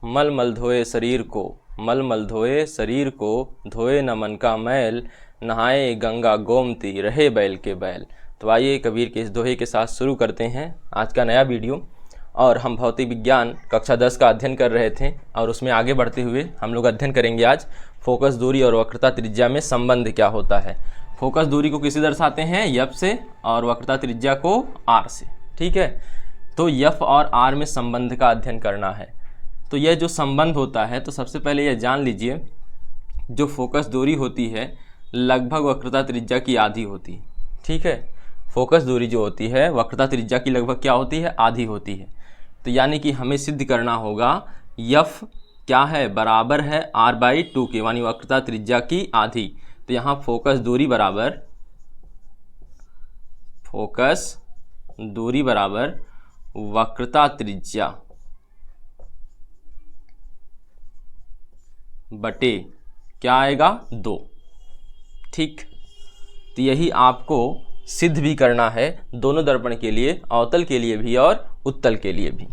मल मल धोए शरीर को, मल मल धोए शरीर को, धोए न मन का मैल, नहाए गंगा गोमती, रहे बैल के बैल। तो आइए कबीर के इस दोहे के साथ शुरू करते हैं आज का नया वीडियो। और हम भौतिक विज्ञान कक्षा 10 का अध्ययन कर रहे थे और उसमें आगे बढ़ते हुए हम लोग अध्ययन करेंगे आज फोकस दूरी और वक्रता त्रिज्या में संबंध क्या होता है। फोकस दूरी को किसे दर्शाते हैं? यफ से, और वक्रता त्रिज्या को आर से। ठीक है, तो यफ और आर में संबंध का अध्ययन करना है। तो यह जो संबंध होता है, तो सबसे पहले यह जान लीजिए, जो फोकस दूरी होती है लगभग वक्रता त्रिज्या की आधी होती है। ठीक है, फोकस दूरी जो होती है वक्रता त्रिज्या की लगभग क्या होती है? आधी होती है। तो यानी कि हमें सिद्ध करना होगा यफ क्या है? बराबर है r/2 के, यानी वक्रता त्रिज्या की आधी। तो यहाँ फोकस दूरी बराबर वक्रता त्रिज्या बटे क्या आएगा? 2। ठीक, तो यही आपको सिद्ध भी करना है दोनों दर्पण के लिए, अवतल के लिए भी और उत्तल के लिए भी।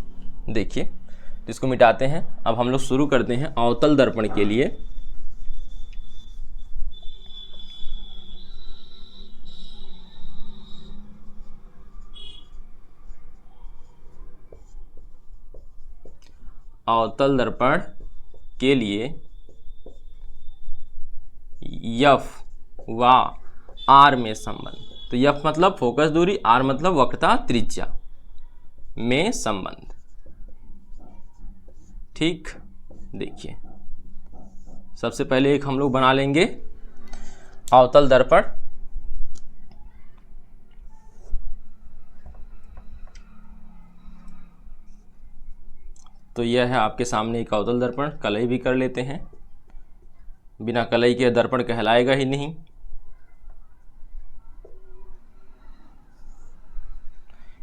देखिए, तो इसको मिटाते हैं। अब हम लोग शुरू करते हैं अवतल दर्पण के लिए। अवतल दर्पण के लिए यफ व आर में संबंध। तो यफ मतलब फोकस दूरी, आर मतलब वक्रता त्रिज्या में संबंध। ठीक, देखिए सबसे पहले एक हम लोग बना लेंगे अवतल दर्पण। तो यह है आपके सामने एक अवतल दर्पण। कलई भी कर लेते हैं, बिना कलई के दर्पण कहलाएगा ही नहीं।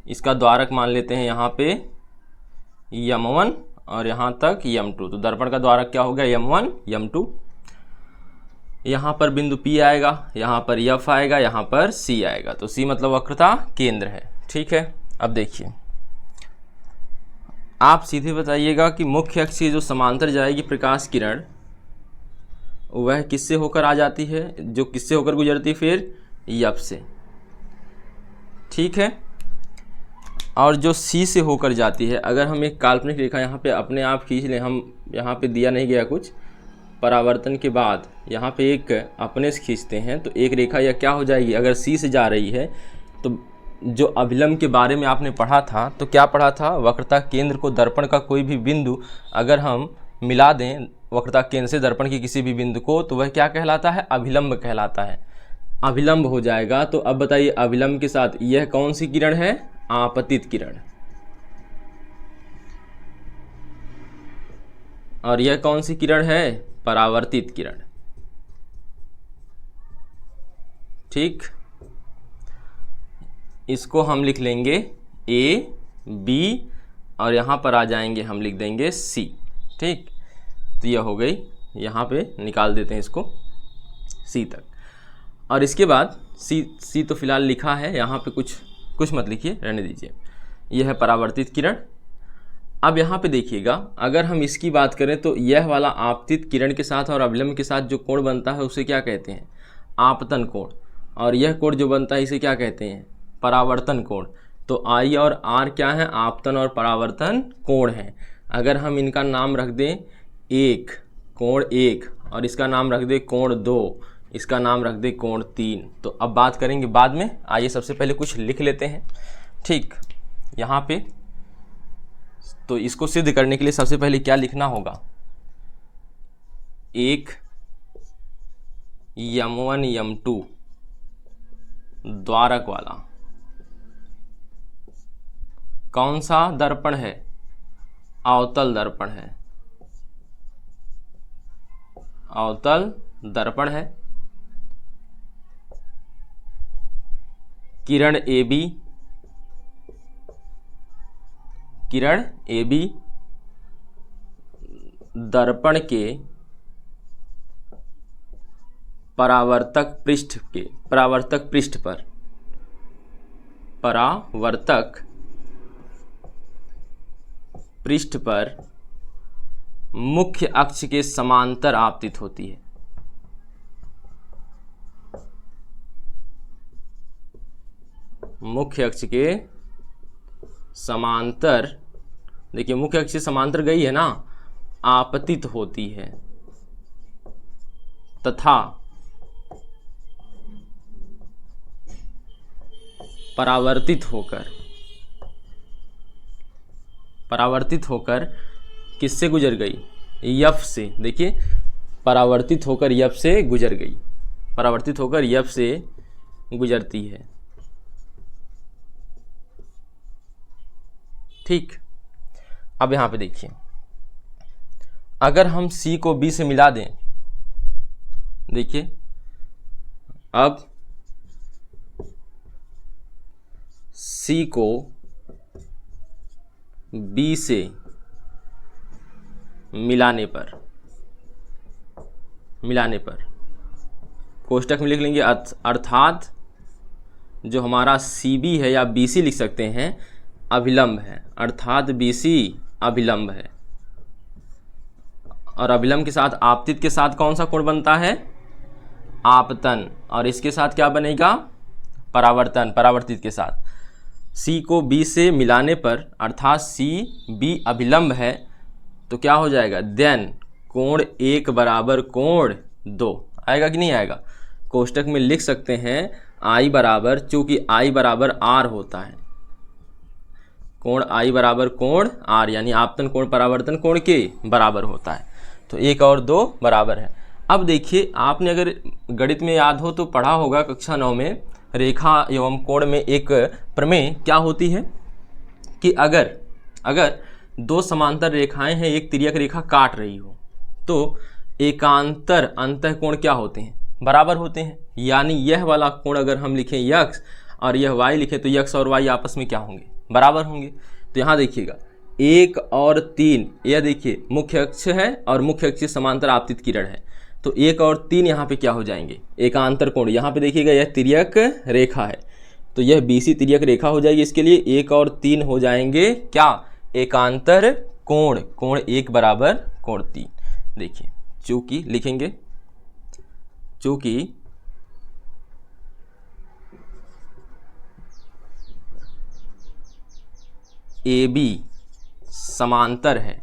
इसका द्वारक मान लेते हैं यहाँ पे यम1 और यहाँ तक यम2। तो दर्पण का द्वारक क्या हो गया? यम1 यम2। यहाँ पर बिंदु P आएगा, यहाँ पर यफ आएगा, यहाँ पर C आएगा। तो C मतलब वक्रता केंद्र है। ठीक है, अब देखिए आप सीधे बताइएगा कि मुख्य अक्ष से जो समांतर जाएगी प्रकाश किरण, वह किससे होकर आ जाती है? जो किससे होकर गुजरती है? फिर यफ से। ठीक है, और जो C से होकर जाती है, अगर हम एक काल्पनिक रेखा यहाँ पे अपने आप खींच लें, हम यहाँ पे दिया नहीं गया कुछ, परावर्तन के बाद यहाँ पे एक अपने से खींचते हैं, तो एक रेखा यह क्या हो जाएगी? अगर C से जा रही है, तो जो अभिलंब के बारे में आपने पढ़ा था, तो क्या पढ़ा था? वक्रता केंद्र को दर्पण का कोई भी बिंदु अगर हम मिला दें वक्रता केंद्र से दर्पण के किसी भी बिंदु को, तो वह क्या कहलाता है? अभिलंब कहलाता है। अभिलंब हो जाएगा। तो अब बताइए, अभिलंब के साथ यह कौन सी किरण है? आपतित किरण। और यह कौन सी किरण है? परावर्तित किरण। ठीक, इसको हम लिख लेंगे A, B और यहाँ पर आ जाएंगे हम लिख देंगे C। ठीक, तो यह हो गई। यहाँ पे निकाल देते हैं इसको C तक। और इसके बाद C तो फिलहाल लिखा है, यहाँ पे कुछ मत लिखिए, रहने दीजिए। यह है परावर्तित किरण। अब यहाँ पे देखिएगा, अगर हम इसकी बात करें तो यह वाला आपतित किरण के साथ और अभिलंब के साथ जो कोण बनता है उसे क्या कहते हैं? आपतन कोण। और यह कोण जो बनता है इसे क्या कहते हैं? परावर्तन कोण। तो I और R क्या है? आपतन और परावर्तन कोण है। अगर हम इनका नाम रख दें एक, कोण 1, और इसका नाम रख दें कोण 2, इसका नाम रख दे कोण 3, तो अब बात करेंगे बाद में। आइए सबसे पहले कुछ लिख लेते हैं। ठीक, यहाँ पे तो इसको सिद्ध करने के लिए सबसे पहले क्या लिखना होगा? एक यम1 यम2 द्वारक वाला कौन सा दर्पण है? अवतल दर्पण है। अवतल दर्पण है। किरण AB दर्पण के परावर्तक पृष्ठ पर मुख्य अक्ष के समांतर आपतित होती है। मुख्य अक्ष के समांतर, देखिए मुख्य अक्ष से समांतर गई है ना, आपतित होती है तथा परावर्तित होकर किससे गुजर गई, यफ से। देखिए परावर्तित होकर यफ से गुजर गई, परावर्तित होकर यफ से गुजरती है। ठीक, अब यहां पे देखिए, अगर हम C को B से मिला दें, देखिए अब C को B से मिलाने पर कोष्टक में लिख लेंगे, अर्थात जो हमारा CB है या BC लिख सकते हैं, अभिलंब है, अर्थात BC अभिलंब है। और अभिलंब के साथ आपतित के साथ कौन सा कोण बनता है, आपतन, और इसके साथ क्या बनेगा, परावर्तन, परावर्तित के साथ। C को B से मिलाने पर अर्थात CB अभिलंब है तो क्या हो जाएगा, देन कोण 1 बराबर कोण 2 आएगा कि नहीं आएगा। कोष्टक में लिख सकते हैं I बराबर, चूंकि I बराबर R होता है, कोण I बराबर कोण R, यानी आपतन कोण परावर्तन कोण के बराबर होता है, तो 1 और 2 बराबर है। अब देखिए, आपने अगर गणित में याद हो तो पढ़ा होगा कक्षा 9 में, रेखा एवं कोण में एक प्रमेय क्या होती है कि अगर दो समांतर रेखाएं हैं, एक तिर्यक रेखा काट रही हो, तो एकांतर अंतःकोण क्या होते हैं, बराबर होते हैं। यानी यह वाला कोण अगर हम लिखें x और यह y लिखें तो x और y आपस में क्या होंगे, बराबर होंगे। तो यहाँ देखिएगा 1 और 3, यह देखिए मुख्य अक्ष है और मुख्य अक्ष से समांतर आपतित किरण है, तो 1 और 3 यहाँ पे क्या हो जाएंगे, एकांतर कोण। यहाँ पे देखिएगा यह तिर्यक रेखा है तो यह BC तिर्यक रेखा हो जाएगी, इसके लिए 1 और 3 हो जाएंगे क्या, एकांतर कोण, कोण 1 बराबर कोण 3। देखिए चूंकि लिखेंगे, चूंकि AB समांतर है,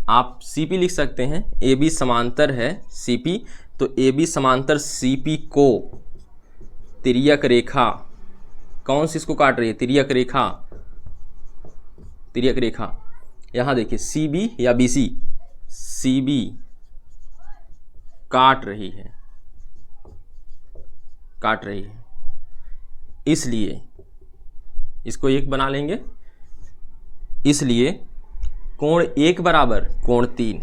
आप CP लिख सकते हैं, AB समांतर है CP, तो AB समांतर CP को तिर्यक रेखा, कौन सी इसको काट रही है, तिर्यक रेखा, यहाँ देखिए CB या BC, CB काट रही है, इसलिए इसको 1 बना लेंगे, इसलिए कोण 1 बराबर कोण 3,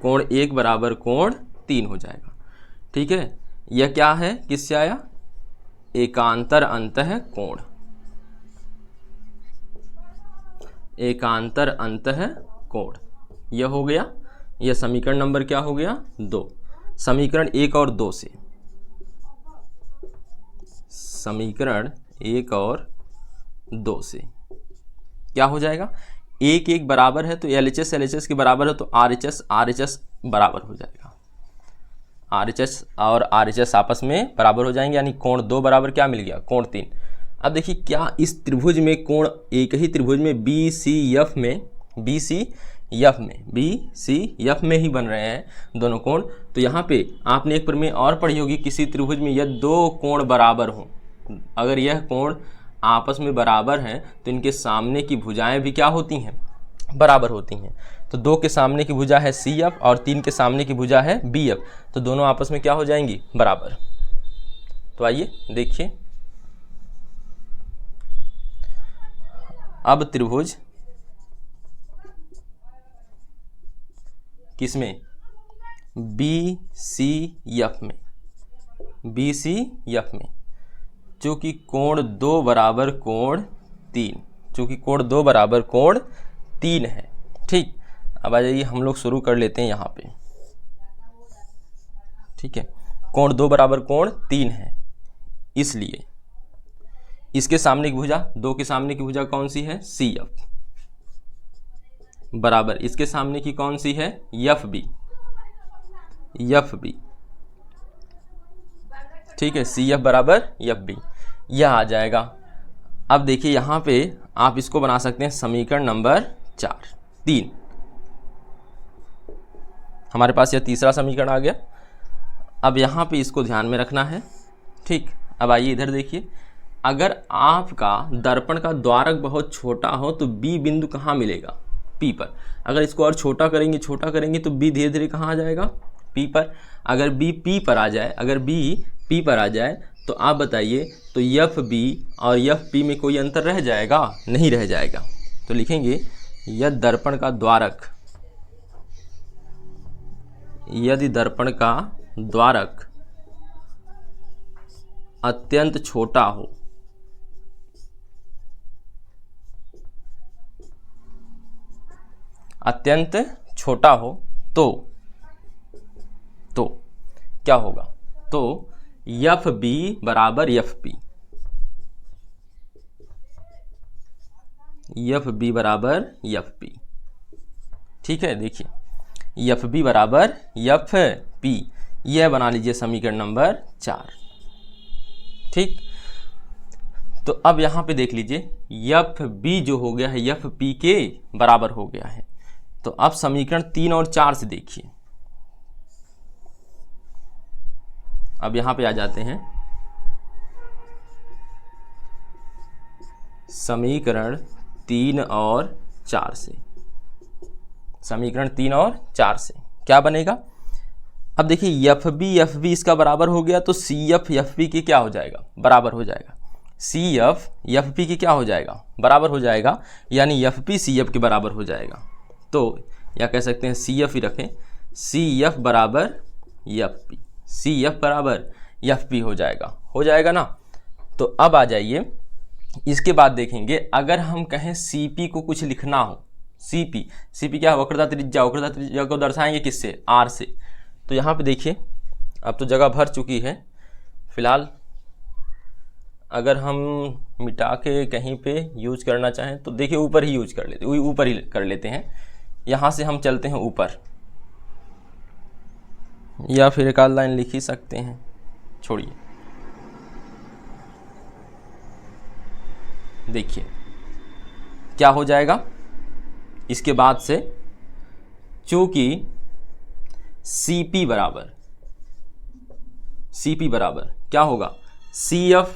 कोण 1 बराबर कोण 3 हो जाएगा। ठीक है, यह क्या है, किससे आया, एकांतर अंतःकोण, एकांतर अंतःकोण, यह हो गया। यह समीकरण नंबर क्या हो गया, 2। समीकरण 1 और 2 से, समीकरण 1 और 2 से क्या हो जाएगा, 1 1 बराबर है तो LHS LHS के बराबर है तो RHS RHS बराबर हो जाएगा, RHS और RHS आपस में बराबर हो जाएंगे, यानी कोण 2 बराबर क्या मिल गया, कोण 3। अब देखिए क्या इस त्रिभुज में कोण, एक ही त्रिभुज में BCF में ही बन रहे हैं दोनों कोण। तो यहाँ पे आपने एक प्रमेय और पढ़ी होगी, किसी त्रिभुज में यह 2 कोण बराबर हों, अगर यह कोण आपस में बराबर हैं तो इनके सामने की भुजाएं भी क्या होती हैं, बराबर होती हैं। तो 2 के सामने की भुजा है CF और 3 के सामने की भुजा है BF, तो दोनों आपस में क्या हो जाएंगी, बराबर। तो आइए देखिए, अब त्रिभुज किसमें, BCF में, चूंकि कोण 2 बराबर कोण 3, चूंकि कोण 2 बराबर कोण 3 है। ठीक, अब आ जाइए हम लोग शुरू कर लेते हैं यहाँ पे। ठीक है, कोण 2 बराबर कोण 3 है, इसलिए इसके सामने की भुजा, 2 के सामने की भुजा कौन सी है, CF, बराबर इसके सामने की कौन सी है, एफ बी, एफ बी, ठीक है, सी एफ बराबर एफ बी, यह आ जाएगा। अब देखिए यहाँ पे आप इसको बना सकते हैं समीकरण नंबर 3। हमारे पास यह तीसरा समीकरण आ गया। अब यहाँ पे इसको ध्यान में रखना है, ठीक। अब आइए इधर देखिए, अगर आपका दर्पण का द्वारक बहुत छोटा हो तो बी बिंदु कहाँ मिलेगा, पी पर। अगर इसको और छोटा करेंगे तो बी धीरे धीरे कहाँ आ जाएगा, पी पर। अगर बी पी पर आ जाए, अगर बी पी पर आ जाए तो आप बताइए, तो एफ बी और एफ पी में कोई अंतर रह जाएगा, नहीं रह जाएगा। तो लिखेंगे यदि दर्पण का द्वारक, यदि दर्पण का द्वारक अत्यंत छोटा हो, अत्यंत छोटा हो तो क्या होगा, तो एफ बी बराबर एफ पी, एफ बी बराबर एफ पी, ठीक है। देखिए एफ बी बराबर एफ पी, यह बना लीजिए समीकरण नंबर 4, ठीक। तो अब यहाँ पे देख लीजिए एफ बी जो हो गया है एफ पी के बराबर हो गया है। तो अब समीकरण 3 और 4 से देखिए, अब यहाँ पे आ जाते हैं समीकरण 3 और 4 से। समीकरण 3 और 4 से क्या बनेगा, अब देखिए एफ बी इसका बराबर हो गया तो सी एफ पी के क्या हो जाएगा, बराबर हो जाएगा। सी एफ पी के क्या हो जाएगा, बराबर हो जाएगा, यानी एफ पी सी एफ के बराबर हो जाएगा। तो या कह सकते हैं सी एफ ही रखें, सी एफ बराबर एफ पी, सी एफ बराबर एफ पी हो जाएगा ना। तो अब आ जाइए, इसके बाद देखेंगे अगर हम कहें सी पी को कुछ लिखना हो, सी पी क्या, वक्रता त्रिज्या को दर्शाएंगे किससे, आर से। तो यहाँ पे देखिए अब तो जगह भर चुकी है, फिलहाल अगर हम मिटा के कहीं पे यूज करना चाहें तो देखिए ऊपर ही यूज कर लेते, ऊपर ही कर लेते हैं। यहाँ से हम चलते हैं ऊपर, या फिर एक आध लाइन लिख ही सकते हैं, छोड़िए। देखिए क्या हो जाएगा, इसके बाद से चूंकि CP बराबर क्या होगा, CF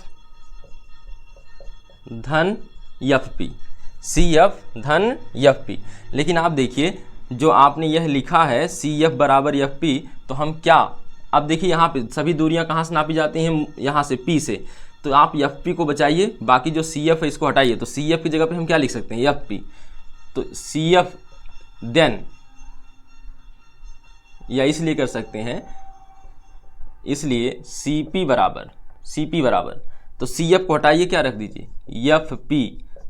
धन FP, CF धन FP। लेकिन आप देखिए जो आपने यह लिखा है CF बराबर FP, तो हम क्या, अब देखिए यहाँ पे सभी दूरियां कहाँ से नापी जाती हैं, यहाँ से P से। तो आप FP को बचाइए, बाकी जो CF है इसको हटाइए। तो CF की जगह पे हम क्या लिख सकते हैं, FP। तो CF देन, या इसलिए कर सकते हैं, इसलिए CP बराबर तो CF को हटाइए, क्या रख दीजिए FP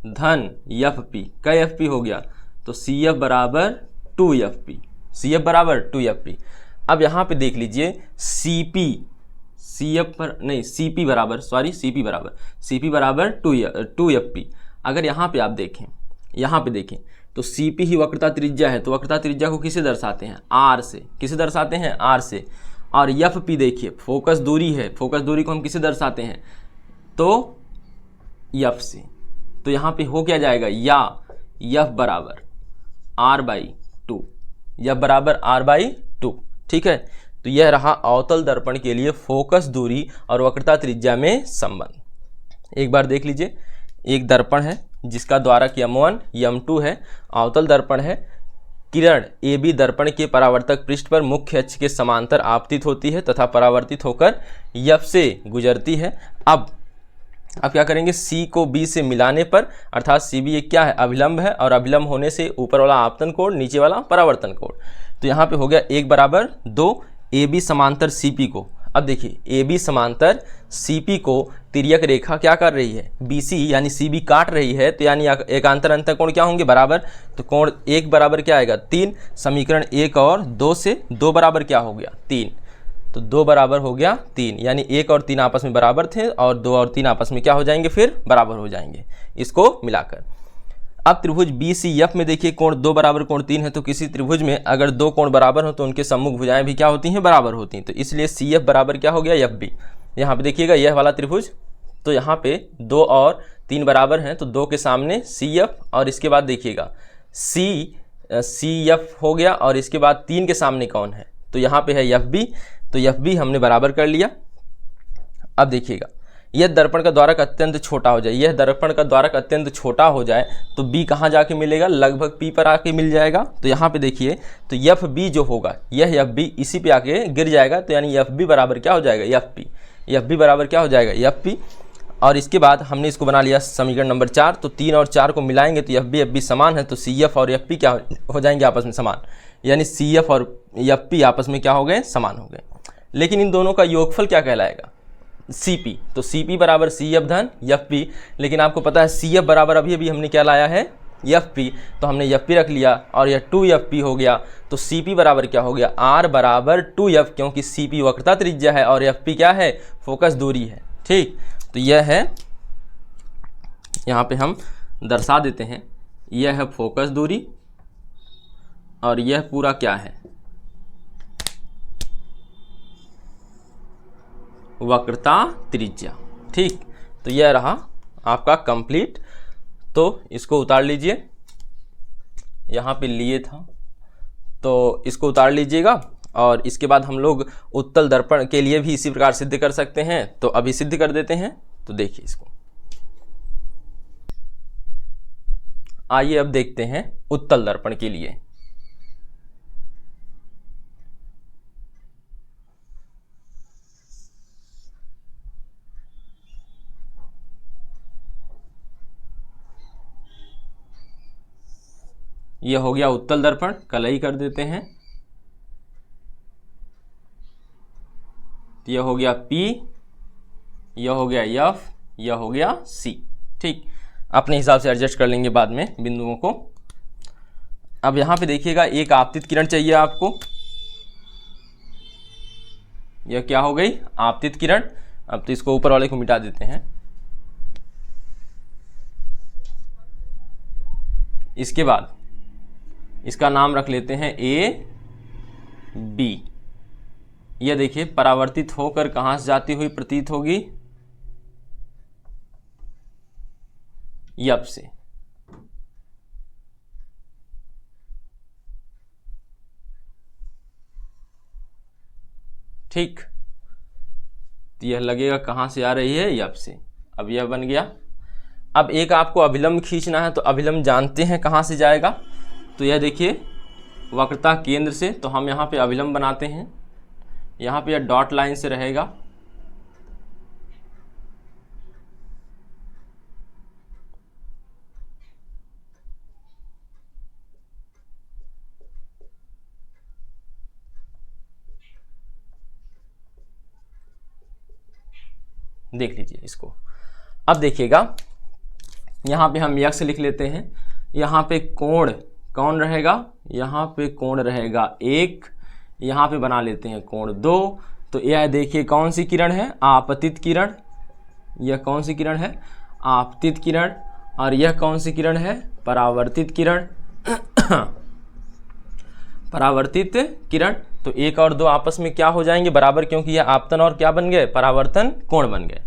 धन FP, कई FP हो गया, तो CF बराबर 2FP, CF बराबर 2FP। अब यहाँ पे देख लीजिए CP बराबर 2FP। अगर यहाँ पे आप देखें, तो CP ही वक्रता त्रिज्या है, तो वक्रता त्रिज्या को किसे दर्शाते हैं, R से। किसे दर्शाते हैं, R से। और FP देखिए फोकस दूरी है, फोकस दूरी को हम किसे दर्शाते हैं, तो F से। तो यहाँ पे हो क्या जाएगा, या F बराबर R/2, F बराबर R/2, ठीक है। तो यह रहा अवतल दर्पण के लिए फोकस दूरी और वक्रता त्रिज्या में संबंध। एक बार देख लीजिए, एक दर्पण है जिसका द्वारक M1 M2 है, अवतल दर्पण है, किरण AB दर्पण के परावर्तक पृष्ठ पर मुख्य अक्ष के समांतर आपतित होती है तथा परावर्तित होकर F से गुजरती है। अब क्या करेंगे, C को B से मिलाने पर, अर्थात CB एक क्या है, अभिलंब है, और अभिलंब होने से ऊपर वाला आपतन कोण, नीचे वाला परावर्तन कोण। तो यहाँ पे हो गया 1 बराबर 2 AB समांतर CP को। अब देखिए AB समांतर CP को तिर्यक रेखा क्या कर रही है, BC यानी CB काट रही है, तो यानी एकांतर अंतर कोण क्या होंगे, बराबर। तो कोण 1 बराबर क्या आएगा, 3। समीकरण 1 और 2 से 2 बराबर क्या हो गया, 3। तो 2 बराबर हो गया 3, यानी 1 और 3 आपस में बराबर थे और 2 और 3 आपस में क्या हो जाएंगे, फिर बराबर हो जाएंगे इसको मिलाकर। अब त्रिभुज बी सी एफ में देखिए कोण 2 बराबर कोण 3 है, तो किसी त्रिभुज में अगर 2 कोण बराबर हो तो उनके सम्मुख भुजाएं भी क्या होती हैं, बराबर होती हैं। तो इसलिए सी एफ बराबर क्या हो गया, एफ बी। यहाँ पे देखिएगा यह वाला त्रिभुज, तो यहाँ पे 2 और 3 बराबर हैं, तो 2 के सामने सी एफ और इसके बाद देखिएगा सी एफ हो गया, और इसके बाद 3 के सामने कौन है, तो यहाँ पे है एफ बी। तो एफ बी हमने बराबर कर लिया। अब देखिएगा यह दर्पण का द्वारक अत्यंत छोटा हो जाए, यह दर्पण का द्वारक अत्यंत छोटा हो जाए तो बी कहाँ जाके मिलेगा, लगभग पी पर आके मिल जाएगा। तो यहाँ पे देखिए तो एफ बी जो होगा यह एफ बी इसी पे आके गिर जाएगा, तो यानी एफ बी बराबर क्या हो जाएगा, एफ पी। एफ बी बराबर क्या हो जाएगा, एफ पी। और इसके बाद हमने इसको बना लिया समीकरण नंबर 4। तो 3 और 4 को मिलाएंगे तो एफ बी समान है, तो सी एफ और एफ पी क्या हो जाएंगे आपस में समान, यानी सी एफ और एफ पी आपस में क्या हो गए, समान हो गए। लेकिन इन दोनों का योगफल क्या कहलाएगा, सी पी। तो सी पी बराबर सी एफ धन एफ पी, लेकिन आपको पता है सी एफ बराबर अभी हमने क्या लाया है, एफ पी। तो हमने एफ पी रख लिया और यह 2 एफ पी हो गया। तो सी पी बराबर क्या हो गया, आर बराबर 2 एफ, क्योंकि सी पी वक्रता त्रिज्या है और एफ पी क्या है, फोकस दूरी है। ठीक, तो यह है, यहाँ पे हम दर्शा देते हैं, यह है फोकस दूरी और यह पूरा क्या है, वक्रता त्रिज्या। ठीक, तो यह रहा आपका कंप्लीट। तो इसको उतार लीजिए, यहाँ पे लिए था तो इसको उतार लीजिएगा, और इसके बाद हम लोग उत्तल दर्पण के लिए भी इसी प्रकार सिद्ध कर सकते हैं। तो अभी सिद्ध कर देते हैं। तो देखिए इसको, आइए अब देखते हैं उत्तल दर्पण के लिए। यह हो गया उत्तल दर्पण, कलई कर देते हैं। यह हो गया P, यह हो गया F, यह हो गया C। ठीक, अपने हिसाब से एडजस्ट कर लेंगे बाद में बिंदुओं को। अब यहां पे देखिएगा एक आपतित किरण चाहिए आपको, यह क्या हो गई, आपतित किरण। अब तो इसको ऊपर वाले को मिटा देते हैं। इसके बाद इसका नाम रख लेते हैं ए बी। यह देखिए परावर्तित होकर कहां से जाती हुई प्रतीत होगी, एफ से। ठीक, तो यह लगेगा कहां से आ रही है, एफ से। अब यह बन गया। अब एक आपको अभिलंब खींचना है, तो अभिलंब जानते हैं कहां से जाएगा, तो यह देखिए वक्रता केंद्र से। तो हम यहाँ पे अभिलंब बनाते हैं, यहाँ पे यह डॉट लाइन से रहेगा। देख लीजिए इसको। अब देखिएगा यहाँ पे हम यक्ष लिख लेते हैं। यहाँ पे कोण कौन रहेगा, यहाँ पे कोण रहेगा 1, यहाँ पे बना लेते हैं कोण 2। तो यह देखिए कौन सी किरण है, आपतित किरण। यह कौन सी किरण है, आपतित किरण। और यह कौन सी किरण है, परावर्तित किरण। परावर्तित किरण। तो 1 और 2 आपस में क्या हो जाएंगे, बराबर, क्योंकि यह आपतन और क्या बन गए, परावर्तन कोण बन गए।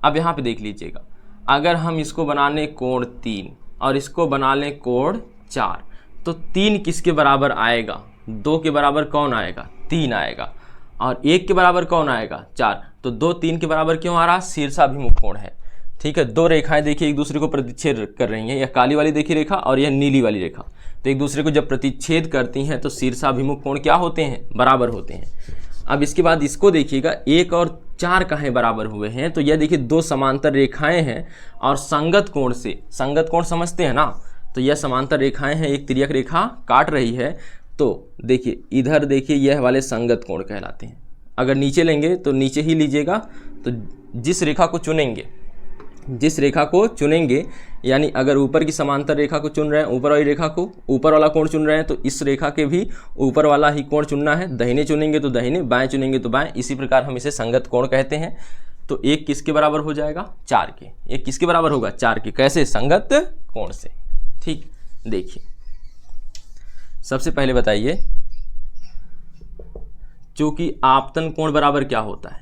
अब यहाँ पे देख लीजिएगा, अगर हम इसको बना लें कोण 3 और इसको बना लें कोण 4, तो 3 किसके बराबर आएगा, 2 के बराबर कौन आएगा, 3 आएगा। और 1 के बराबर कौन आएगा, 4। तो 2 3 के बराबर क्यों आ रहा, शीर्षाभिमुख कोण है। ठीक है, 2 रेखाएं देखिए एक दूसरे को प्रतिच्छेद कर रही हैं। यह काली वाली देखिए रेखा और यह नीली वाली रेखा, तो एक दूसरे को जब प्रतिच्छेद करती हैं तो शीर्षाभिमुख कोण क्या होते हैं, बराबर होते हैं। अब इसके बाद इसको देखिएगा, 1 और 4 कहाँ बराबर हुए हैं, तो यह देखिए 2 समांतर रेखाएं हैं और संगत कोण से, संगत कोण समझते हैं ना, तो यह समांतर रेखाएं हैं, एक तिर्यक रेखा काट रही है। तो देखिए इधर देखिए यह वाले संगत कोण कहलाते हैं। अगर नीचे लेंगे तो नीचे ही लीजिएगा, तो जिस रेखा को चुनेंगे, जिस रेखा को चुनेंगे, यानी अगर ऊपर की समांतर रेखा को चुन रहे हैं, ऊपर वाली रेखा को, ऊपर वाला कोण चुन रहे हैं, तो इस रेखा के भी ऊपर वाला ही कोण चुनना है। दाहिने चुनेंगे तो दाहिने, बाएं चुनेंगे तो बाएं। इसी प्रकार हम इसे संगत कोण कहते हैं। तो 1 किसके बराबर हो जाएगा, 4 के। 1 किसके बराबर होगा, 4 के। कैसे, संगत कोण से। ठीक, देखिए सबसे पहले बताइए चूंकि आपतन कोण बराबर क्या होता है?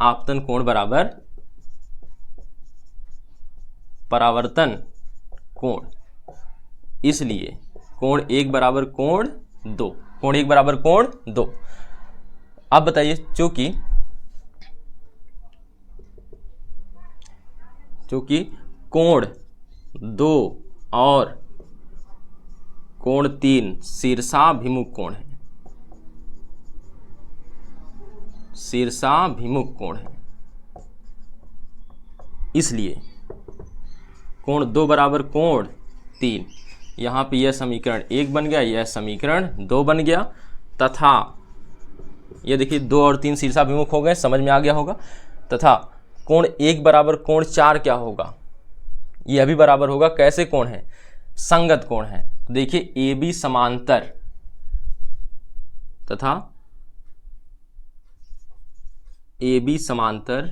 आपतन कोण बराबर परावर्तन कोण, इसलिए कोण 1 बराबर कोण 2, कोण 1 बराबर कोण 2। अब बताइए चूंकि कोण 2 और कोण 3 शीर्षाभिमुख कोण है, शीर्षाभिमुख कोण है, इसलिए कोण 2 बराबर कोण 3, यहाँ पे यह समीकरण 1 बन गया, यह समीकरण 2 बन गया, तथा ये देखिए 2 और 3 शीर्षाभिमुख हो गए, समझ में आ गया होगा। तथा कोण 1 बराबर कोण 4 क्या होगा? यह भी बराबर होगा, कैसे कोण है? संगत कोण है। देखिए ए बी समांतर तथा ए बी समांतर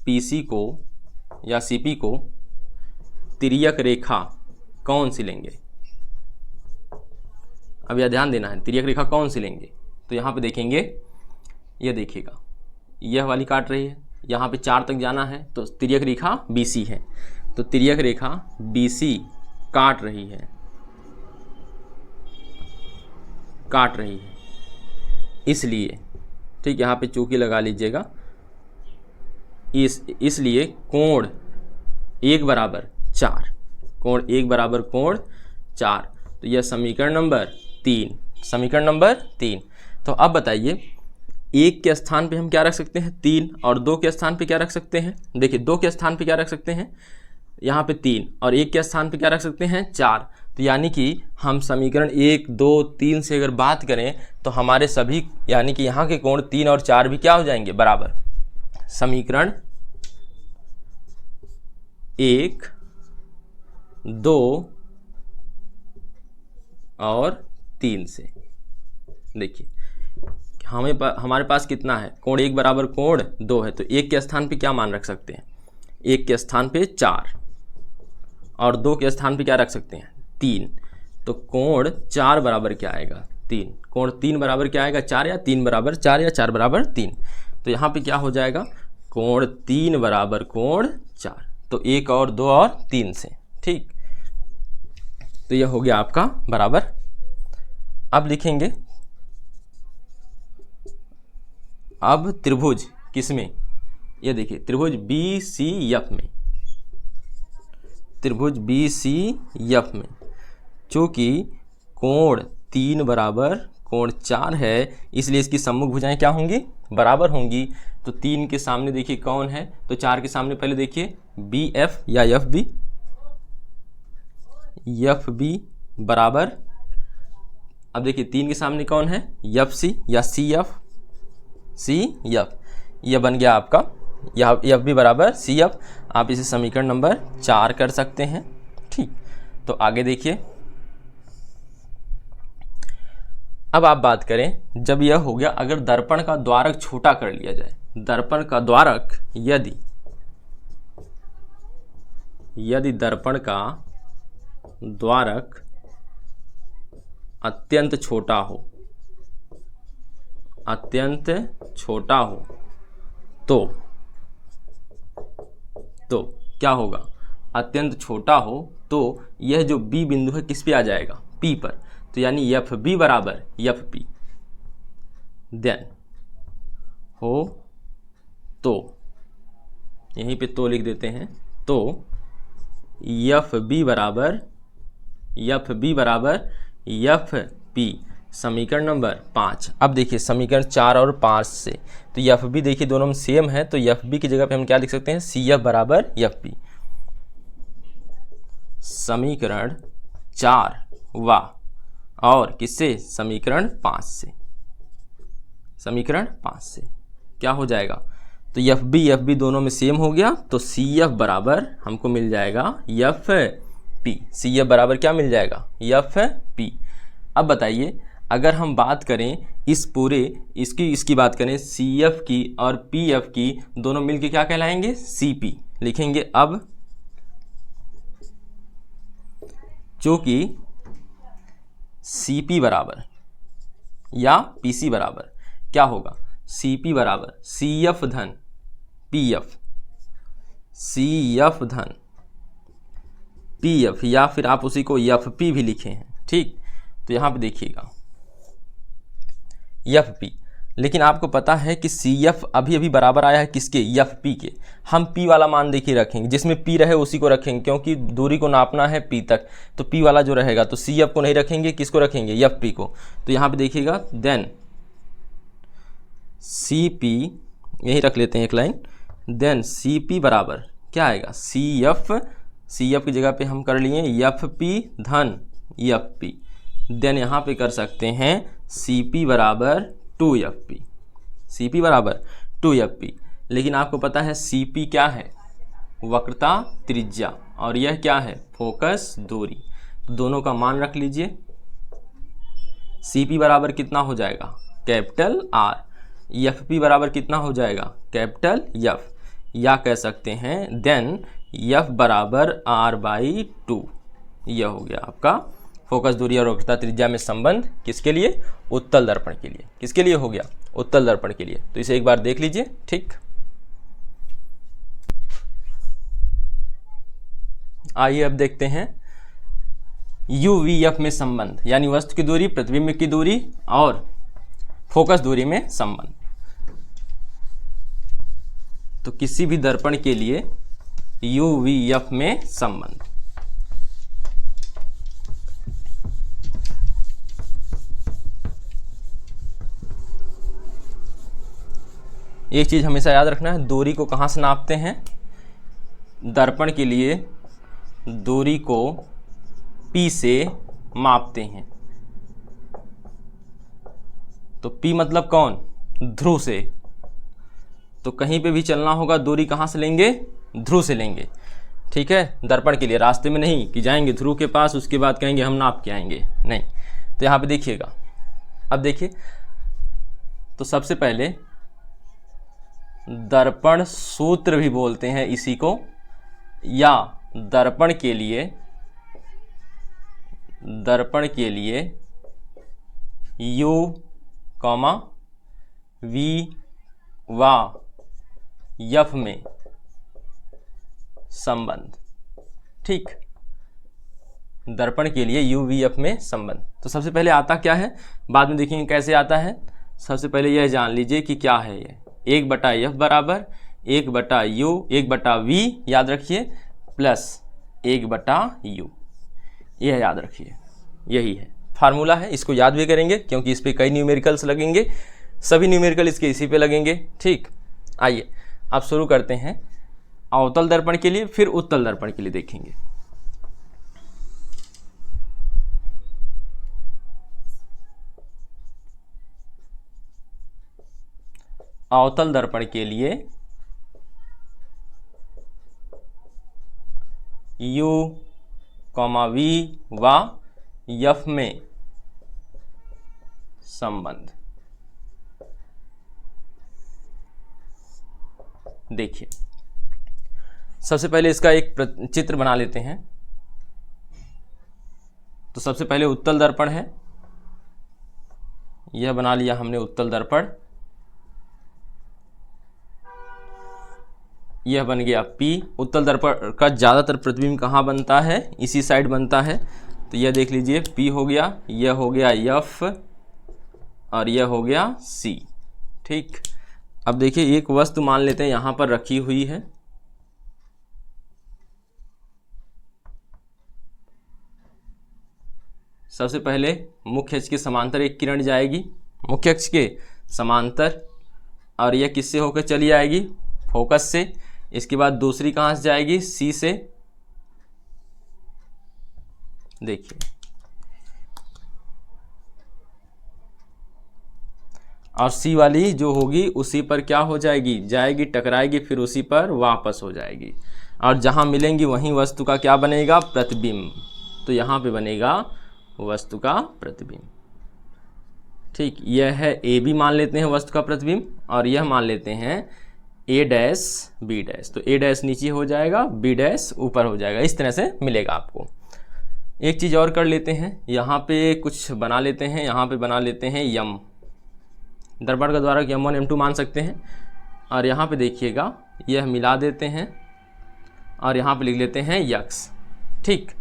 पीसी को या सीपी को तिर्यक रेखा कौन सी लेंगे? अब यह ध्यान देना है, तिर्यक रेखा कौन सी लेंगे? तो यहाँ पे देखेंगे, यह देखिएगा यह वाली काट रही है, यहाँ पे 4 तक जाना है तो तिर्यक रेखा BC है, तो तिर्यक रेखा BC काट रही है, इसलिए ठीक यहाँ पे चौकी लगा लीजिएगा, इसलिए कोण 1 बराबर 4, कोण 1 बराबर कोण 4, तो यह समीकरण नंबर 3, समीकरण नंबर 3। तो अब बताइए 1 के स्थान पे हम क्या रख सकते हैं? 3, और 2 के स्थान पे क्या रख सकते हैं? देखिए 2 के स्थान पे क्या रख सकते हैं? यहाँ पे 3, और 1 के स्थान पे क्या रख सकते हैं? 4। तो यानी कि हम समीकरण 1, 2, 3 से अगर बात करें तो हमारे सभी यानी कि यहाँ के कोण 3 और 4 भी क्या हो जाएंगे? बराबर। समीकरण 1, 2 और 3 से देखिए हमारे पास कितना है? कोण 1 बराबर कोण 2 है, तो 1 के स्थान पे क्या मान रख सकते हैं? 1 के स्थान पे 4, और 2 के स्थान पे क्या रख सकते हैं? 3। तो कोण 4 बराबर क्या आएगा? 3। कोण 3 बराबर क्या आएगा? 4, या 3 बराबर 4 या 4 बराबर 3। तो यहाँ पे क्या हो जाएगा? कोण 3 बराबर कोण 4। तो 1 और 2 और 3 से, ठीक। तो यह हो गया आपका बराबर। अब लिखेंगे, अब त्रिभुज किसमें? ये देखिए त्रिभुज BCF में, त्रिभुज BCF में चूँकि कोण 3 बराबर कोण 4 है, इसलिए इसकी सम्मुख भुजाएं क्या होंगी? बराबर होंगी। तो 3 के सामने देखिए कौन है? तो 4 के सामने पहले देखिए BF या FB बराबर, अब देखिए 3 के सामने कौन है? FC या CF, यह बन गया आपका, या FB बराबर CF। आप इसे समीकरण नंबर 4 कर सकते हैं, ठीक। तो आगे देखिए, अब आप बात करें जब यह हो गया, अगर दर्पण का द्वारक छोटा कर लिया जाए, दर्पण का द्वारक यदि दर्पण का द्वारक अत्यंत छोटा हो, तो क्या होगा? अत्यंत छोटा हो तो यह जो B बिंदु है किस पे आ जाएगा? P पर। तो यानी FB बराबर FP, देन हो तो यहीं पे तो लिख देते हैं, तो FB बराबर FP, समीकरण नंबर 5। अब देखिए समीकरण 4 और 5 से, तो FB देखिए दोनों में सेम है, तो FB की जगह पे हम क्या लिख सकते हैं? CF बराबर FP। समीकरण 4 वा और किससे? समीकरण 5 से, समीकरण 5 से क्या हो जाएगा? तो FB दोनों में सेम हो गया, तो CF बराबर हमको मिल जाएगा FP। CF बराबर क्या मिल जाएगा? FP। अब बताइए अगर हम बात करें इस पूरे इसकी बात करें CF की और PF की, दोनों मिलके क्या कहलाएंगे? CP लिखेंगे। अब जो कि CP बराबर या PC बराबर क्या होगा, CP बराबर CF धन PF, CF धन PF, या फिर आप उसी को FP भी लिखे हैं, ठीक। तो यहाँ पे देखिएगा FP, लेकिन आपको पता है कि CF अभी अभी बराबर आया है किसके, FP के। हम P वाला मान देखिए रखेंगे, जिसमें P रहे उसी को रखेंगे, क्योंकि दूरी को नापना है P तक, तो P वाला जो रहेगा, तो CF को नहीं रखेंगे, किसको रखेंगे, FP को। तो यहाँ पे देखिएगा देन CP, यही रख लेते हैं एक लाइन, देन CP बराबर क्या आएगा, CF की जगह पे हम कर लिए FP धन FP, देन यहाँ पे कर सकते हैं CP बराबर 2FP, CP बराबर 2FP। लेकिन आपको पता है CP क्या है, वक्रता त्रिज्या, और यह क्या है, फोकस दूरी। दोनों का मान रख लीजिए। CP बराबर कितना हो जाएगा, कैपिटल R, FP बराबर कितना हो जाएगा, कैपिटल F, या कह सकते हैं देन F बराबर R/2। यह हो गया आपका फोकस दूरी और वक्रता त्रिज्या में संबंध, किसके लिए, उत्तल दर्पण के लिए। किसके लिए हो गया, उत्तल दर्पण के लिए। तो इसे एक बार देख लीजिए, ठीक। आइए अब देखते हैं UVF में संबंध, यानी वस्तु की दूरी, प्रतिबिंब की दूरी और फोकस दूरी में संबंध। तो किसी भी दर्पण के लिए UVF में संबंध, एक चीज हमेशा याद रखना है, दूरी को कहां से नापते हैं, दर्पण के लिए दूरी को P से मापते हैं। तो P मतलब कौन, ध्रुव से। तो कहीं पे भी चलना होगा, दूरी कहां से लेंगे, ध्रुव से लेंगे, ठीक है। दर्पण के लिए रास्ते में नहीं कि जाएंगे ध्रुव के पास, उसके बाद कहेंगे हम नाप के आएंगे, नहीं। तो यहाँ पे देखिएगा, अब देखिए, तो सबसे पहले दर्पण सूत्र भी बोलते हैं इसी को, या दर्पण के लिए U, V व F में संबंध, ठीक। दर्पण के लिए UVF में संबंध। तो सबसे पहले आता क्या है, बाद में देखेंगे कैसे आता है। सबसे पहले यह जान लीजिए कि क्या है ये, 1/F बराबर 1/U, 1/V याद रखिए, प्लस 1/U, यह याद रखिए, यही है फार्मूला है। इसको याद भी करेंगे क्योंकि इस पे कई न्यूमेरिकल्स लगेंगे, सभी न्यूमेरिकल इसके इसी पे लगेंगे, ठीक। आइए अब शुरू करते हैं अवतल दर्पण के लिए, फिर उत्तल दर्पण के लिए देखेंगे। अवतल दर्पण के लिए U, V व F में संबंध। देखिए सबसे पहले इसका एक चित्र बना लेते हैं। तो सबसे पहले उत्तल दर्पण है, यह बना लिया हमने उत्तल दर्पण, यह बन गया P। उत्तल दर्पण का ज़्यादातर प्रतिबिंब कहाँ बनता है, इसी साइड बनता है। तो यह देख लीजिए P हो गया, यह हो गया F और यह हो गया C, ठीक। अब देखिए एक वस्तु मान लेते हैं यहाँ पर रखी हुई है, सबसे पहले मुख्य अक्ष के समांतर एक किरण जाएगी, मुख्य अक्ष के समांतर, और यह किससे होकर चली आएगी, फोकस से। इसके बाद दूसरी कहाँ से जाएगी, C से। देखिए और C वाली जो होगी उसी पर क्या हो जाएगी, जाएगी टकराएगी, फिर उसी पर वापस हो जाएगी, और जहाँ मिलेंगी वहीं वस्तु का क्या बनेगा, प्रतिबिंब। तो यहाँ पे बनेगा वस्तु का प्रतिबिंब, ठीक। यह है AB मान लेते हैं वस्तु का प्रतिबिंब, और यह मान लेते हैं A डैश B डैश। तो A डैश नीचे हो जाएगा, B डैश ऊपर हो जाएगा, इस तरह से मिलेगा आपको। एक चीज़ और कर लेते हैं, यहाँ पे कुछ बना लेते हैं, यहाँ पे बना लेते हैं यम, दर्पण का द्वारा M1 M2 मान सकते हैं। और यहाँ पे देखिएगा यह मिला देते हैं और यहाँ पे लिख लेते हैं यक्स। ठीक,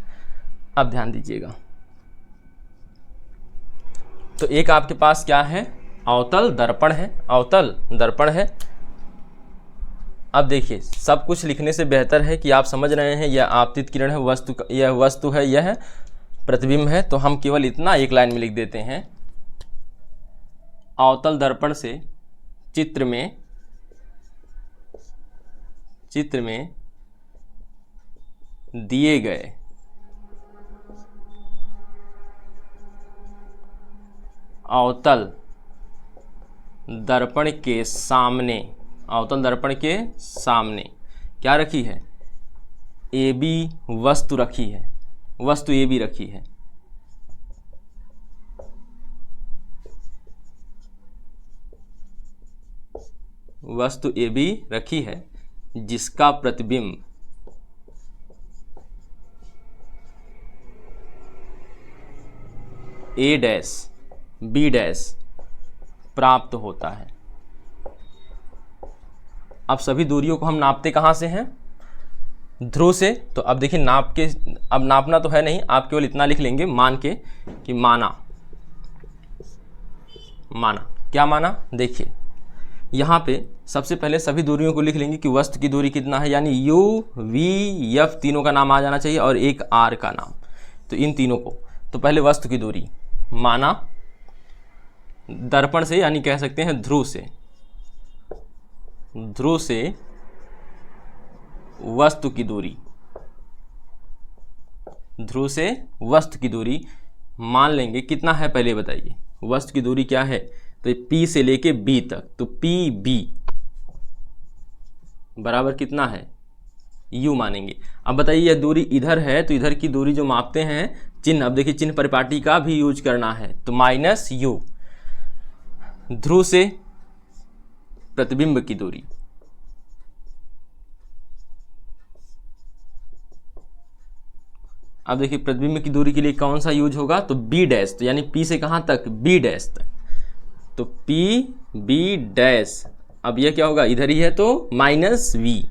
अब ध्यान दीजिएगा, तो एक आपके पास क्या है, अवतल दर्पण है, अवतल दर्पण है। अब देखिए सब कुछ लिखने से बेहतर है कि आप समझ रहे हैं यह आपतित किरण है, यह वस्तु है, यह प्रतिबिंब है, तो हम केवल इतना एक लाइन में लिख देते हैं, अवतल दर्पण से चित्र में दिए गए अवतल दर्पण के सामने, अवतल दर्पण के सामने क्या रखी है, AB वस्तु रखी है, वस्तु AB रखी है। वस्तु AB रखी है जिसका प्रतिबिंब A डैश B डैश प्राप्त होता है। अब सभी दूरियों को हम नापते कहाँ से हैं, ध्रुव से। तो अब देखिए अब नापना तो है नहीं, आप केवल इतना लिख लेंगे मान के कि माना क्या माना। देखिए यहाँ पे सबसे पहले सभी दूरियों को लिख लेंगे कि वस्तु की दूरी कितना है, यानी U V F तीनों का नाम आ जाना चाहिए और एक R का नाम। तो इन तीनों को, तो पहले वस्तु की दूरी माना दर्पण से, यानी कह सकते हैं ध्रुव से वस्तु की दूरी, ध्रुव से वस्तु की दूरी मान लेंगे कितना है, पहले बताइए वस्तु की दूरी क्या है। तो P से लेके B तक, तो PB बराबर कितना है, U मानेंगे। अब बताइए यह दूरी इधर है, तो इधर की दूरी जो मापते हैं चिन्ह, अब देखिए चिन्ह परिपाटी का भी यूज करना है, तो -U ध्रुव से प्रतिबिंब की दूरी, अब देखिए प्रतिबिंब की दूरी के लिए कौन सा यूज होगा, तो B डैश, तो यानी P से कहां तक, B डैश तक, तो PB डैश। अब यह क्या होगा, इधर ही है तो -V।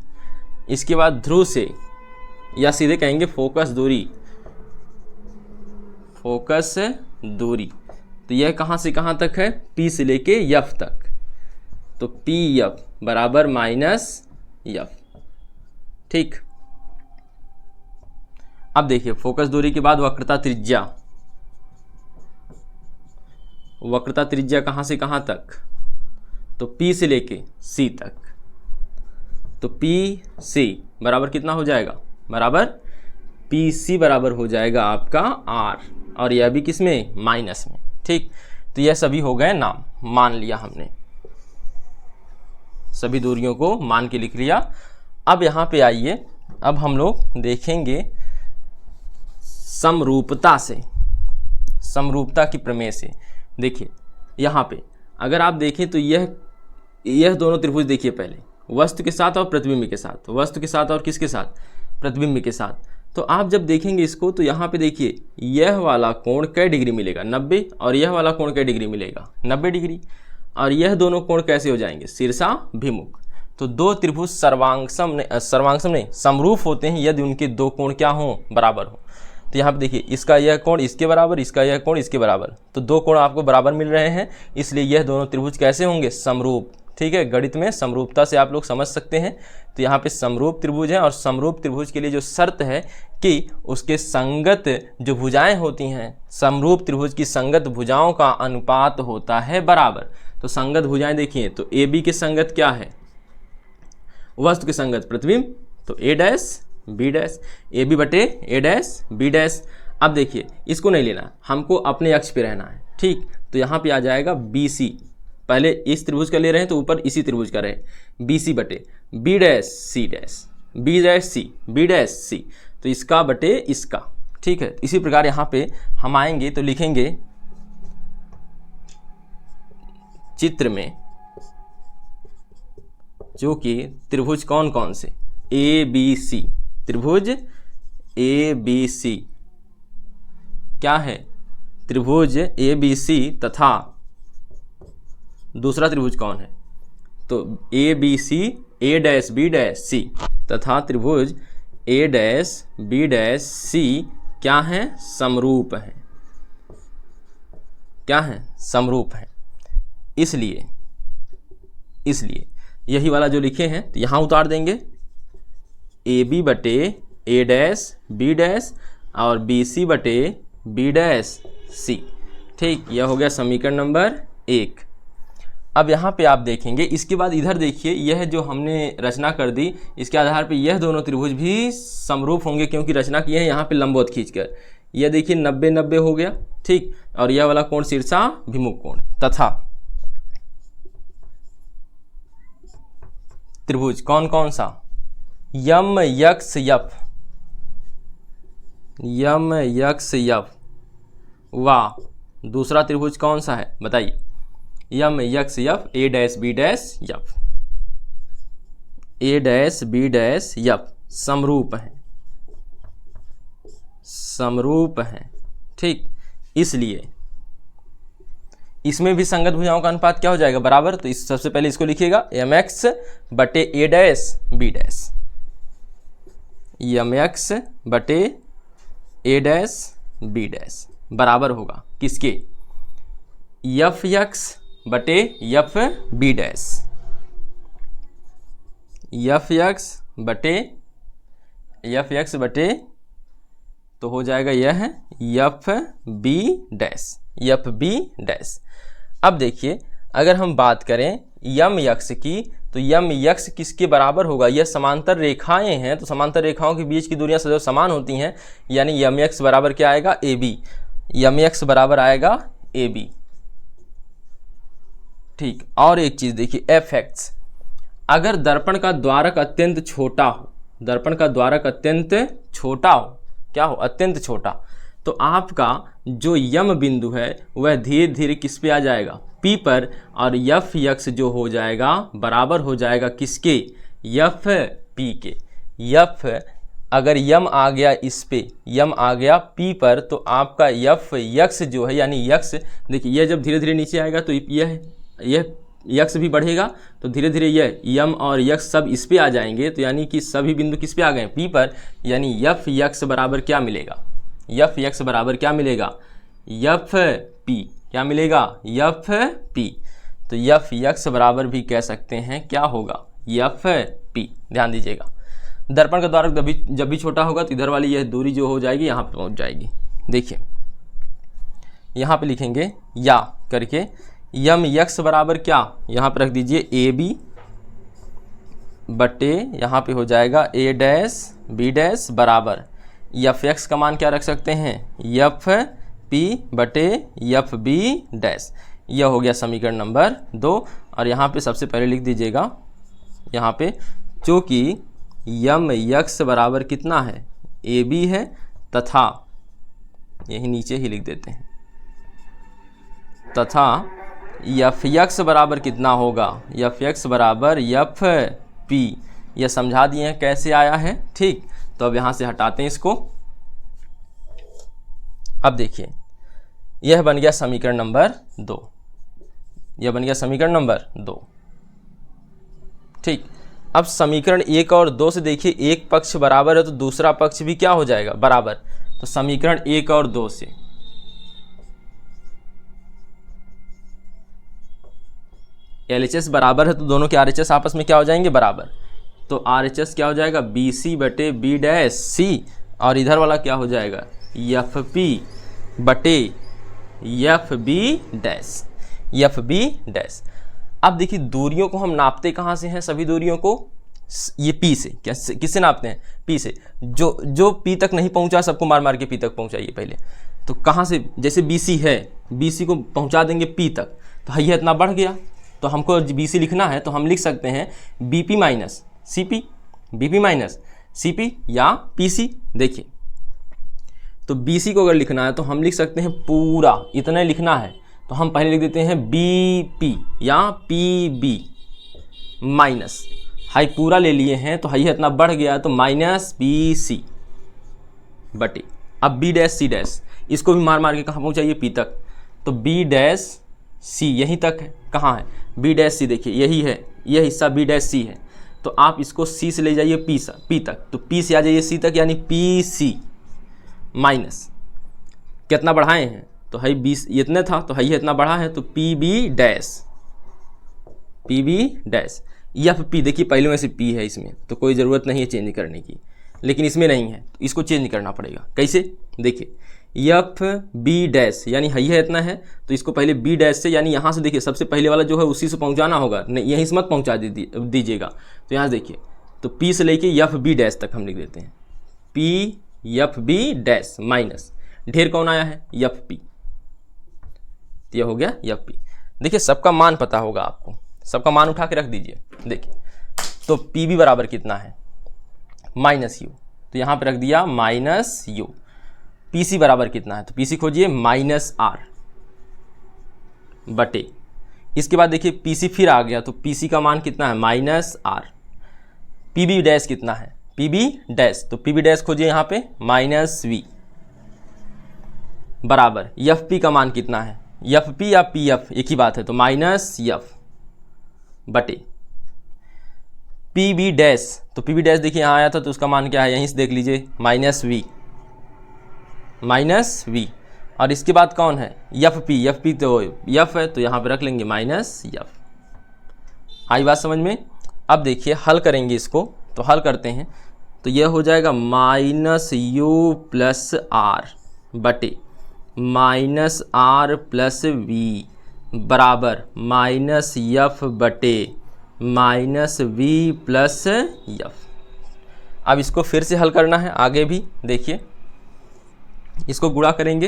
इसके बाद ध्रुव से, या सीधे कहेंगे फोकस दूरी, तो यह कहां से कहां तक है, P से लेके F तक, तो PF बराबर -F। ठीक, अब देखिए फोकस दूरी के बाद वक्रता त्रिज्या कहां से कहां तक, तो P से लेके C तक, तो PC बराबर कितना हो जाएगा, बराबर PC बराबर हो जाएगा आपका R, और यह भी किस में, माइनस में। ठीक, तो यह सभी हो गए नाम, मान लिया हमने, सभी दूरियों को मान के लिख लिया। अब यहाँ पे आइए, अब हम लोग देखेंगे समरूपता की प्रमेय से। देखिए यहाँ पे अगर आप देखें तो यह दोनों त्रिभुज देखिए, पहले वस्तु के साथ और प्रतिबिंब के साथ, वस्तु के साथ और किसके साथ, प्रतिबिंब के साथ। तो आप जब देखेंगे इसको तो यहाँ पे देखिए यह वाला कोण कै डिग्री मिलेगा, 90, और यह वाला कोण कै डिग्री मिलेगा, 90 डिग्री। और यह दोनों कोण कैसे हो जाएंगे, शीर्षाभिमुख। तो दो त्रिभुज समरूप होते हैं यदि उनके दो कोण क्या हों, बराबर हो। तो यहाँ पे देखिए इसका यह कोण इसके बराबर, इसका यह कोण इसके बराबर, तो दो कोण आपको बराबर मिल रहे हैं, इसलिए यह दोनों त्रिभुज कैसे होंगे, समरूप। ठीक है, गणित में समरूपता से आप लोग समझ सकते हैं। तो यहाँ पे समरूप त्रिभुज है, और समरूप त्रिभुज के लिए जो शर्त है कि उसके संगत जो भुजाएं होती हैं, समरूप त्रिभुज की संगत भुजाओं का अनुपात होता है बराबर। तो संगत भुजाएं देखिए, तो ए बी के संगत क्या है, वस्तु के संगत प्रतिबिंब, तो A dash B dash, A B बटे ए डैश बी डैश। अब देखिए इसको नहीं लेना, हमको अपने अक्ष पे रहना है। ठीक, तो यहाँ पे आ जाएगा बी सी, पहले इस त्रिभुज का ले रहे हैं तो ऊपर इसी त्रिभुज का रहे, बी सी बटे B dash C dash, B dash C B dash C, तो इसका बटे इसका। ठीक है, इसी प्रकार यहाँ पे हम आएंगे तो लिखेंगे चित्र में जो कि त्रिभुज कौन कौन से, ए बी सी, त्रिभुज ए बी सी क्या है? त्रिभुज ABC तथा दूसरा त्रिभुज कौन है? तो ABC A', B', C तथा त्रिभुज A', B', C क्या है? समरूप है। क्या है? समरूप है। इसलिए यही वाला जो लिखे हैं तो यहाँ उतार देंगे AB बटे A', B' और BC बटे B', C। ठीक, यह हो गया समीकरण नंबर 1। अब यहाँ पे आप देखेंगे, इसके बाद इधर देखिए, यह जो हमने रचना कर दी इसके आधार पे यह दोनों त्रिभुज भी समरूप होंगे, क्योंकि रचना की है यहाँ पे लंबवत खींचकर। यह देखिए 90-90 हो गया। ठीक, और यह वाला कोण शीर्षाभिमुख कोण तथा त्रिभुज कौन कौन सा? यम यक्स यफ वा दूसरा त्रिभुज कौन सा है बताइए? M X F A', B' F समरूप है। ठीक, इसलिए इसमें भी संगत भुजाओं का अनुपात क्या हो जाएगा? बराबर। तो इस सबसे पहले इसको लिखिएगा mx बटे A', B', mx बटे A', B' बराबर होगा किसके? fx बटे fb', fx बटे तो हो जाएगा यह fb'। अब देखिए, अगर हम बात करें यम यक्स की, तो यम यक्स किसके बराबर होगा? यह समांतर रेखाएं हैं, तो समांतर रेखाओं के बीच की दूरियां सदैव समान होती हैं, यानी यम यक्स बराबर क्या आएगा? AB। यम यक्स बराबर आएगा AB। ठीक, और एक चीज देखिए fx, अगर दर्पण का द्वारक अत्यंत छोटा हो, दर्पण का द्वारक अत्यंत छोटा हो, क्या हो? अत्यंत छोटा, तो आपका जो यम बिंदु है वह धीरे धीरे किस पे आ जाएगा? P पर, और यफ यक्स जो हो जाएगा बराबर हो जाएगा किसके? FP के। यफ अगर यम आ गया इस पे, यम आ गया P पर, तो आपका यफ यक्स जो है, यानी यक्स, देखिए यह जब धीरे धीरे नीचे आएगा तो यह यक्स भी बढ़ेगा, तो धीरे धीरे यह यम और यक्स सब इस पे आ जाएंगे, तो यानी कि सभी बिंदु किस पे आ गए? P पर, यानी यफ यक्स बराबर क्या मिलेगा? यफ यक्स बराबर क्या मिलेगा? FP। क्या मिलेगा? FP। तो यफ यक्स बराबर भी कह सकते हैं क्या होगा? FP। ध्यान दीजिएगा, दर्पण का द्वारक जब भी छोटा होगा तो इधर वाली यह दूरी जो हो जाएगी यहाँ पे पहुँच जाएगी। देखिए यहाँ पे लिखेंगे या करके, यम यक्स बराबर क्या? यहाँ पर रख दीजिए AB बटे यहाँ पे हो जाएगा A', B' बराबर fx का मान क्या रख सकते हैं? FP बटे FB'। यह हो गया समीकरण नंबर 2। और यहाँ पे सबसे पहले लिख दीजिएगा, यहाँ पे चूँकि यम यक्स बराबर कितना है? AB है, तथा यही नीचे ही लिख देते हैं, तथा fx बराबर कितना होगा? fx बराबर FP। यह समझा दिए हैं कैसे आया है। ठीक, तो अब यहाँ से हटाते हैं इसको। अब देखिए, यह बन गया समीकरण नंबर 2। यह बन गया समीकरण नंबर 2। ठीक, अब समीकरण 1 और 2 से देखिए, एक पक्ष बराबर है तो दूसरा पक्ष भी क्या हो जाएगा? बराबर। तो समीकरण 1 और 2 से LHS बराबर है तो दोनों के RHS आपस में क्या हो जाएंगे? बराबर। तो RHS क्या हो जाएगा? BC बटे B', और इधर वाला क्या हो जाएगा? FP बटे FB'। अब देखिए, दूरियों को हम नापते कहाँ से हैं? सभी दूरियों को ये P से। किससे नापते हैं? P से। जो P तक नहीं पहुँचा सबको मार मार के P तक पहुँचाइए पहले। तो कहाँ से? जैसे BC है, BC को पहुँचा देंगे P तक, तो यह इतना बढ़ गया, तो हमको BC लिखना है तो हम लिख सकते हैं BP minus CP, BP minus CP या PC। देखिए, तो BC को अगर लिखना है तो हम लिख सकते हैं पूरा, इतना ही लिखना है तो हम पहले लिख देते हैं BP या PB माइनस, हाई पूरा ले लिए हैं तो हाई इतना बढ़ गया तो माइनस BC बटे अब बी डैश सी डैश, इसको भी मार मार के कहाँ पहुँचाइए, पी तक। तो बी डैश सी यहीं तक है, कहाँ है, बी डैश सी, देखिए यही है, यह हिस्सा बी डैश सी है। तो आप इसको सी से ले जाइए पी तक, तो पी से आ जाइए सी तक, यानी पी सी माइनस कितना बढ़ाए हैं, तो है 20 इतने था, तो है इतना बढ़ा है, तो P B dash F P, देखिए पहले में से पी है इसमें, तो कोई ज़रूरत नहीं है चेंज करने की, लेकिन इसमें नहीं है तो इसको चेंज करना पड़ेगा। कैसे, देखिए एफ बी डैश यानी है इतना है, तो इसको पहले बी डैश से, यानी यहाँ से देखिए सबसे पहले वाला जो है उसी से पहुँचाना होगा, नहीं यहीं से मत पहुँचा दीजिएगा। तो यहाँ देखिए, तो पी से लेके एफ बी डैश तक हम लिख देते हैं, P F B dash minus ढेर कौन आया है, एफ पी, तो यह हो गया एफ पी। देखिए सबका मान पता होगा आपको, सबका मान उठा के रख दीजिए। देखिए तो पी बी बराबर कितना है, माइनस यू, तो यहाँ पे रख दिया माइनस यू। पी सी बराबर कितना है, तो पी सी खोजिए माइनस आर बटे, इसके बाद देखिए पी सी फिर आ गया, तो पी सी का मान कितना है, minus R. P B dash कितना है, पी बी डैश, तो पी बी डैश खोजिए यहाँ पे माइनस वी बराबर एफ पी का मान कितना है, एफ पी या पी एफ एक ही बात है, तो माइनस एफ बटे पी बी डैश, तो पी बी डैश देखिए यहाँ आया था, तो उसका मान क्या है, यहीं से देख लीजिए माइनस वी, और इसके बाद कौन है, एफ पी तो एफ है, तो यहाँ पे रख लेंगे माइनस एफ। आई बात समझ में। अब देखिए हल करेंगे इसको, तो हल करते हैं, तो यह हो जाएगा माइनस यू प्लस आर बटे माइनस आर प्लस वी बराबर माइनस एफ बटे माइनस वी प्लस एफ। अब इसको फिर से हल करना है आगे भी, देखिए इसको गुणा करेंगे,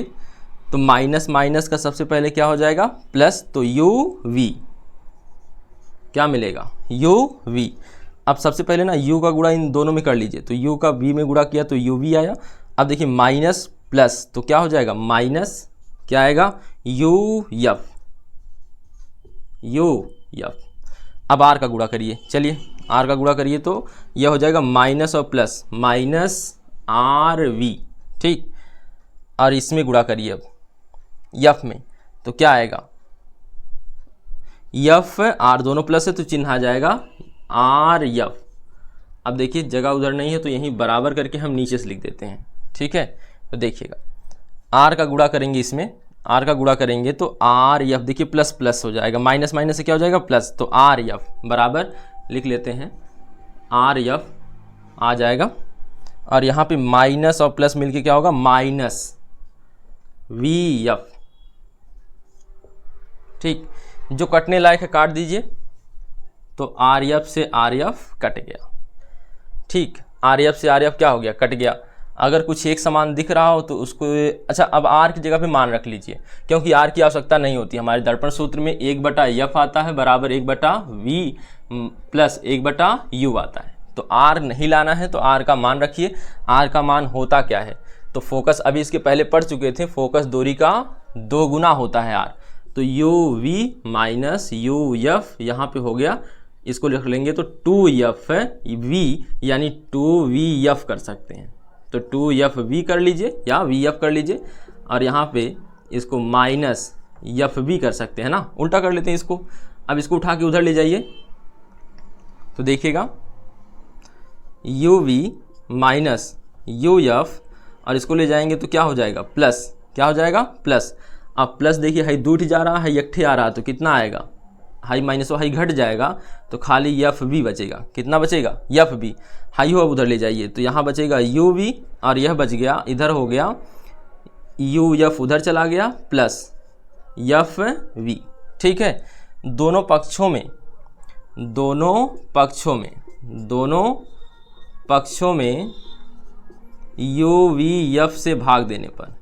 तो माइनस माइनस का सबसे पहले क्या हो जाएगा, प्लस, तो यू वी क्या मिलेगा, यू वी। अब सबसे पहले ना यू का गुणा इन दोनों में कर लीजिए, तो यू का वी में गुणा किया तो यू वी आया। अब देखिए माइनस प्लस, तो क्या हो जाएगा, माइनस क्या आएगा, यू एफ। अब आर का गुणा करिए, चलिए आर का गुणा करिए, तो यह हो जाएगा माइनस और प्लस माइनस आर वी, ठीक। और इसमें गुणा करिए अब एफ में, तो क्या आएगा, एफ आर दोनों प्लस है तो चिन्ह आ जाएगा आर एफ। अब देखिए जगह उधर नहीं है, तो यहीं बराबर करके हम नीचे से लिख देते हैं, ठीक है। तो देखिएगा आर का गुणा करेंगे, इसमें आर का गुणा करेंगे तो आर एफ, देखिए प्लस प्लस हो जाएगा, माइनस माइनस से क्या हो जाएगा, प्लस, तो आर एफ बराबर लिख लेते हैं आर एफ आ जाएगा। और यहाँ पे माइनस और प्लस मिलके क्या होगा, माइनस वी एफ, ठीक। जो कटने लायक है काट दीजिए, तो आर एफ से आर एफ कट गया, ठीक। आर एफ से आर एफ क्या हो गया, कट गया। अगर कुछ एक समान दिख रहा हो तो उसको, अच्छा अब आर की जगह पे मान रख लीजिए, क्योंकि आर की आवश्यकता नहीं होती। हमारे दर्पण सूत्र में 1/f आता है बराबर 1/v प्लस 1/u आता है, तो आर नहीं लाना है, तो आर का मान रखिए। आर का मान होता क्या है, तो फोकस अभी इसके पहले पढ़ चुके थे, फोकस दूरी का 2 गुना होता है आर, तो U V minus U F यहाँ पे हो गया, इसको लिख लेंगे तो 2f v यानी 2vf कर सकते हैं, तो 2f v कर लीजिए या vf कर लीजिए, और यहाँ पे इसको माइनस एफ भी कर सकते हैं ना, उल्टा कर लेते हैं इसको। अब इसको उठा के उधर ले जाइए, तो देखिएगा U V minus U F, और इसको ले जाएंगे तो क्या हो जाएगा, प्लस, क्या हो जाएगा, प्लस। अब प्लस देखिए हाई 2 जा रहा है, एक आ रहा, तो कितना आएगा, हाई माइनस हाई घट जाएगा, तो खाली एफ बी बचेगा, कितना बचेगा, एफ बी। हाई हो अब उधर ले जाइए, तो यहाँ बचेगा यू वी, और यह बच गया, इधर हो गया यू एफ, उधर चला गया प्लस एफ वी, ठीक है। दोनों पक्षों में यू वी एफ से भाग देने पर,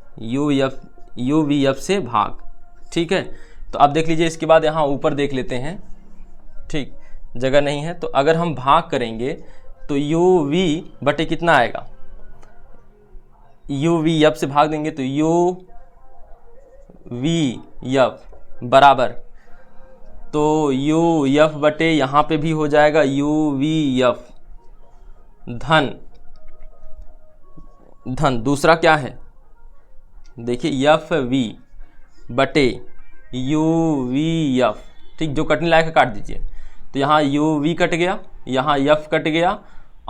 यू वी एफ से भाग, ठीक है। तो अब देख लीजिए, इसके बाद यहाँ ऊपर देख लेते हैं, ठीक, जगह नहीं है, तो अगर हम भाग करेंगे तो यू वी बटे कितना आएगा, यू वी एफ से भाग देंगे तो यू वी एफ बराबर, तो यू एफ बटे यहाँ पे भी हो जाएगा यू वी एफ धन, दूसरा क्या है, देखिए एफ वी बटे यू वी एफ, ठीक, जो कटने लायक है काट दीजिए। तो यहाँ यू वी कट गया, यहाँ एफ कट गया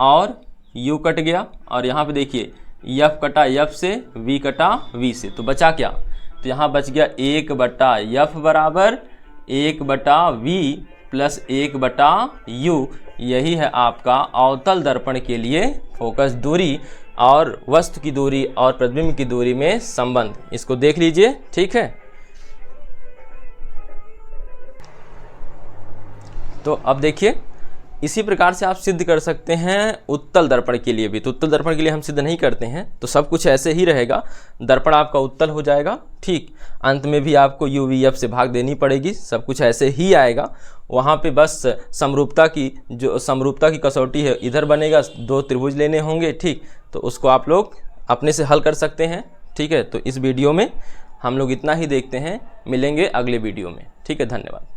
और यू कट गया, और यहाँ पे देखिए एफ कटा एफ से, वी कटा वी से, तो बचा क्या? तो यहाँ बच गया 1/f बराबर 1/v प्लस 1/u। यही है आपका अवतल दर्पण के लिए फोकस दूरी और वस्तु की दूरी और प्रतिबिंब की दूरी में संबंध। इसको देख लीजिए, ठीक है। तो अब देखिए इसी प्रकार से आप सिद्ध कर सकते हैं उत्तल दर्पण के लिए भी। तो उत्तल दर्पण के लिए हम सिद्ध नहीं करते हैं, तो सब कुछ ऐसे ही रहेगा, दर्पण आपका उत्तल हो जाएगा, ठीक। अंत में भी आपको UVF से भाग देनी पड़ेगी, सब कुछ ऐसे ही आएगा। वहाँ पे बस समरूपता की कसौटी है, इधर बनेगा, 2 त्रिभुज लेने होंगे, ठीक। तो उसको आप लोग अपने से हल कर सकते हैं, ठीक है। तो इस वीडियो में हम लोग इतना ही देखते हैं, मिलेंगे अगले वीडियो में, ठीक है। धन्यवाद।